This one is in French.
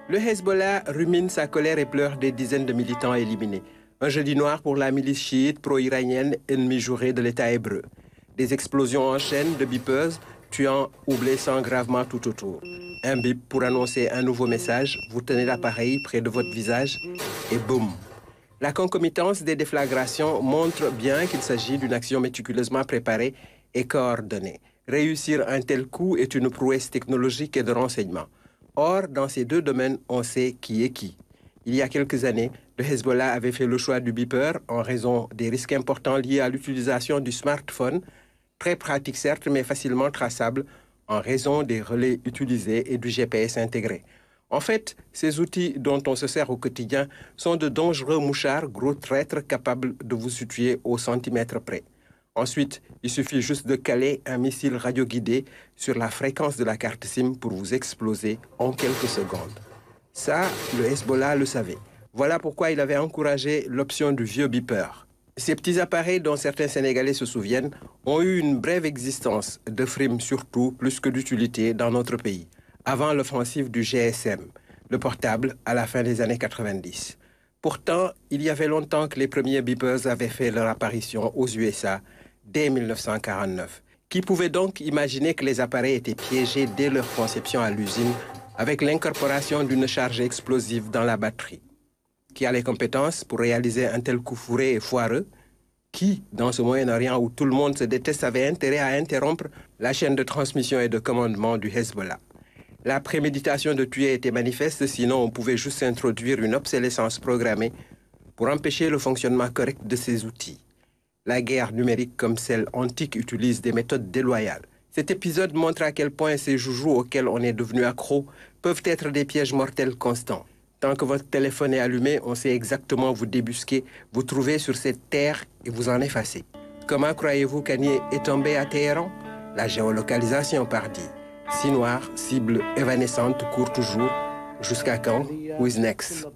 Le Hezbollah rumine sa colère et pleure des dizaines de militants éliminés. Un jeudi noir pour la milice chiite pro-iranienne ennemie jurée de l'État hébreu. Des explosions en chaîne de beepers, tuant ou blessant gravement tout autour. Un bip pour annoncer un nouveau message, vous tenez l'appareil près de votre visage et boum. La concomitance des déflagrations montre bien qu'il s'agit d'une action méticuleusement préparée et coordonnée. Réussir un tel coup est une prouesse technologique et de renseignement. Or, dans ces deux domaines, on sait qui est qui. Il y a quelques années, le Hezbollah avait fait le choix du beeper en raison des risques importants liés à l'utilisation du smartphone, très pratique certes, mais facilement traçable en raison des relais utilisés et du GPS intégré. En fait, ces outils dont on se sert au quotidien sont de dangereux mouchards gros traîtres capables de vous situer au centimètre près. Ensuite, il suffit juste de caler un missile radioguidé sur la fréquence de la carte SIM pour vous exploser en quelques secondes. Ça, le Hezbollah le savait. Voilà pourquoi il avait encouragé l'option du vieux beeper. Ces petits appareils dont certains Sénégalais se souviennent ont eu une brève existence, de frime surtout, plus que d'utilité dans notre pays, avant l'offensive du GSM, le portable à la fin des années 90. Pourtant, il y avait longtemps que les premiers beepers avaient fait leur apparition aux USA, dès 1949. Qui pouvait donc imaginer que les appareils étaient piégés dès leur conception à l'usine avec l'incorporation d'une charge explosive dans la batterie? Qui a les compétences pour réaliser un tel coup fourré et foireux? Qui, dans ce Moyen-Orient où tout le monde se déteste, avait intérêt à interrompre la chaîne de transmission et de commandement du Hezbollah? La préméditation de tuer était manifeste, sinon on pouvait juste introduire une obsolescence programmée pour empêcher le fonctionnement correct de ces outils. La guerre numérique comme celle antique utilise des méthodes déloyales. Cet épisode montre à quel point ces joujoux auxquels on est devenu accro peuvent être des pièges mortels constants. Tant que votre téléphone est allumé, on sait exactement vous débusquer, vous trouver sur cette terre et vous en effacer. Comment croyez-vous qu'Anier est tombé à Téhéran? La géolocalisation pardi. Si noir, cible évanescente court toujours. Jusqu'à quand? Who is next?